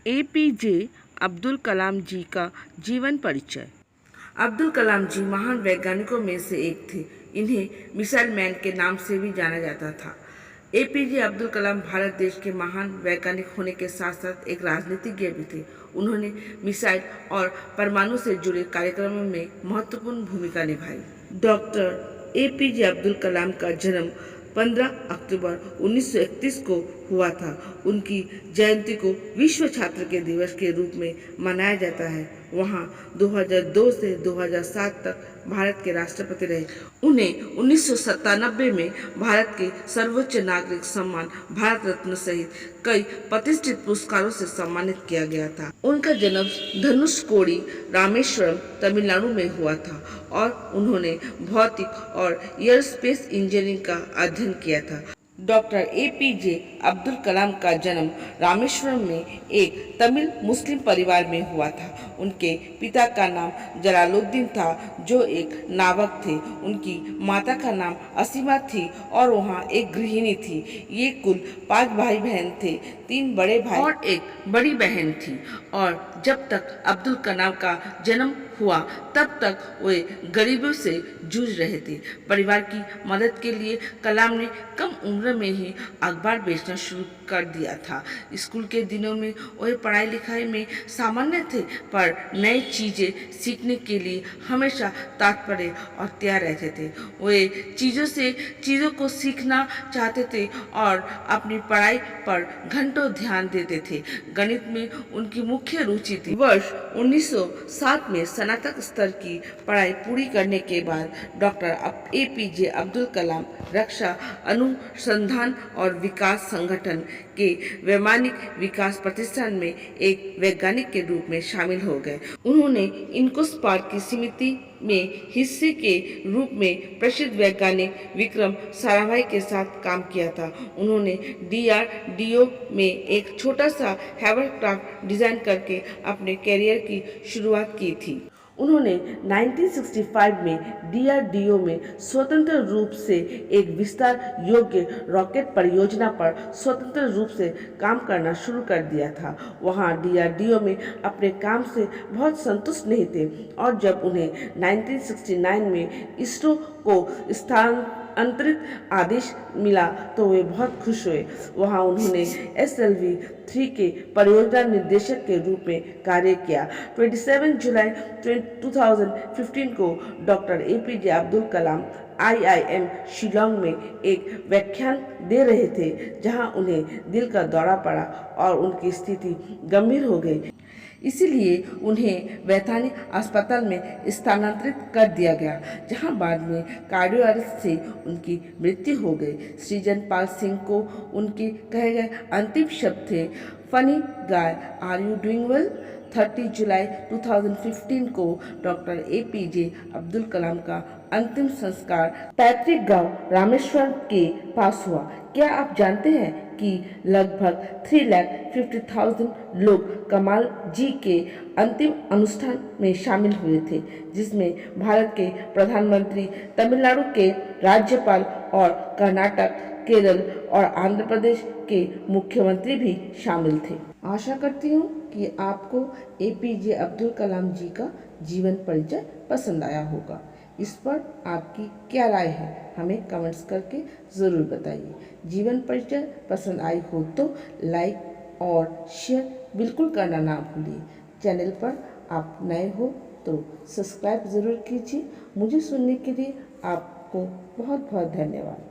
APJ Abdul Kalam जी का जीवन परिचय। अब्दुल कलाम जी महान वैज्ञानिकों में से एक थे। इन्हें मिसाइल मैन के नाम से भी जाना जाता था। एपीजे अब्दुल कलाम भारत देश के महान वैज्ञानिक होने के साथ साथ एक राजनीतिज्ञ भी थे। उन्होंने मिसाइल और परमाणु से जुड़े कार्यक्रमों में महत्वपूर्ण भूमिका निभाई। डॉक्टर एपीजे अब्दुल कलाम का जन्म 15 अक्टूबर 1931 को हुआ था। उनकी जयंती को विश्व छात्र के दिवस के रूप में मनाया जाता है। वहाँ 2002 से 2007 तक भारत के राष्ट्रपति रहे। उन्हें 1997 में भारत के सर्वोच्च नागरिक सम्मान भारत रत्न सहित कई प्रतिष्ठित पुरस्कारों से सम्मानित किया गया था। उनका जन्म धनुषकोडी, रामेश्वरम, तमिलनाडु में हुआ था और उन्होंने भौतिक और एयरस्पेस इंजीनियरिंग का अध्ययन किया था। डॉक्टर एपीजे अब्दुल कलाम का जन्म रामेश्वरम में एक तमिल मुस्लिम परिवार में हुआ था। उनके पिता का नाम जलालुद्दीन था, जो एक नावक थे। उनकी माता का नाम असीमा थी और वहाँ एक गृहिणी थी। ये कुल 5 भाई बहन थे, 3 बड़े भाई और एक बड़ी बहन थी। और जब तक अब्दुल कलाम का जन्म हुआ तब तक वे गरीबों से जूझ रहे थे। परिवार की मदद के लिए कलाम ने कम उम्र में ही अखबार बेचना शुरू कर दिया था। स्कूल के दिनों में वे पढ़ाई लिखाई में सामान्य थे, पर नई चीज़ें सीखने के लिए हमेशा तत्पर और तैयार रहते थे। वे चीज़ों को सीखना चाहते थे और अपनी पढ़ाई पर घंटों ध्यान देते थे। गणित में उनकी मुख्य रुचि थी। वर्ष 1907 में स्नातक स्तर की पढ़ाई पूरी करने के बाद डॉक्टर एपीजे अब्दुल कलाम रक्षा अनुसंधान और विकास संगठन के वैमानिक विकास प्रतिष्ठान में एक वैज्ञानिक के रूप में शामिल हो गए। उन्होंने इनकोस्पार्क की समिति में हिस्से के रूप में प्रसिद्ध वैज्ञानिक विक्रम साराभाई के साथ काम किया था। उन्होंने डीआरडीओ में एक छोटा सा होवरक्राफ्ट डिजाइन करके अपने करियर की शुरुआत की थी। उन्होंने 1965 में डीआरडीओ में स्वतंत्र रूप से एक विस्तार योग्य रॉकेट परियोजना पर स्वतंत्र रूप से काम करना शुरू कर दिया था। वहाँ डीआरडीओ में अपने काम से बहुत संतुष्ट नहीं थे और जब उन्हें 1969 में इसरो को स्थानांतरित आदेश मिला तो वे बहुत खुश हुए। वहाँ उन्होंने SLV-3 के परियोजना निर्देशक के रूप में कार्य किया। 27 जुलाई 2015 को doctor APJ Abdul Kalam IIM Shillong में एक व्याख्यान दे रहे थे, जहां उन्हें दिल का दौरा पड़ा और उनकी स्थिति गंभीर हो गई। इसीलिए उन्हें वैधानिक अस्पताल में स्थानांतरित कर दिया गया, जहां बाद में कार्डियो अरेस्ट से उनकी मृत्यु हो गई। सृजन पाल सिंह को उनके कहे गए अंतिम शब्द थे, funny guy, are you doing well. 30 जुलाई 2015 को डॉक्टर एपीजे अब्दुल कलाम का अंतिम संस्कार पैतृक गांव रामेश्वरम के पास हुआ। क्या आप जानते हैं कि लगभग 3,50,000 लोग कमाल जी के अंतिम अनुष्ठान में शामिल हुए थे, जिसमें भारत के प्रधानमंत्री, तमिलनाडु के राज्यपाल और कर्नाटक, केरल और आंध्र प्रदेश के मुख्यमंत्री भी शामिल थे। आशा करती हूँ कि आपको एपीजे अब्दुल कलाम जी का जीवन परिचय पसंद आया होगा। इस पर आपकी क्या राय है, हमें कमेंट्स करके ज़रूर बताइए। जीवन परिचय पसंद आई हो तो लाइक और शेयर बिल्कुल करना ना भूलिए। चैनल पर आप नए हो तो सब्सक्राइब ज़रूर कीजिए। मुझे सुनने के लिए आपको बहुत बहुत धन्यवाद।